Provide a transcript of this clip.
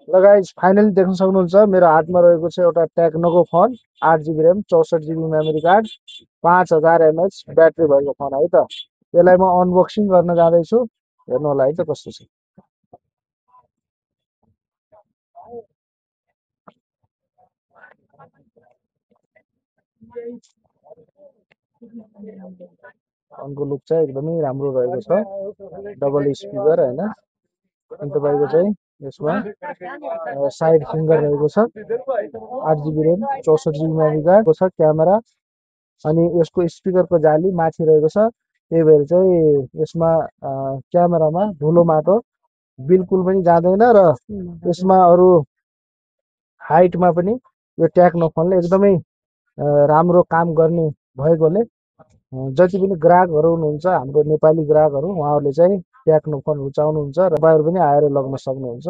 ल guys finally देख्न सक्नुहुन्छ मेरो हातमा रहेको छ एउटा टेक्नोको phone 8 GB RAM 64 GB memory card 5000 mAh battery भएको फोन है त। यसलाई म अनबक्सिङ गर्न जाँदैछु, हेर्नु होला है त कस्तो छ। फोनको लुक चाहिँ एकदमै राम्रो रहेको छ, डबल स्पिकर हैन। अनि तपाईँको चाहिँ यसमा साइड फिङ्गर रहेको छ, 8 GB RAM 64 GB memory card छ, क्यामेरा अनि यसको स्पिकरको जाली माथि रहेको छ। त्यही भएर चाहिँ यसमा क्यामेरामा धुलो माटो बिल्कुल पनि जाँदैन र यसमा अरू हाइटमा पनि यो टेक्नो फोनले एकदमै राम्रो काम गर्ने भएकोले जति पनि ग्राहकहरू हुनुहुन्छ हाम्रो नेपाली ग्राहकहरू उहाँहरूले चाहिँ टेक्नो फोन रुचाउनुहुन्छ र तपाईँहरू पनि आएर लग्न सक्नुहुन्छ।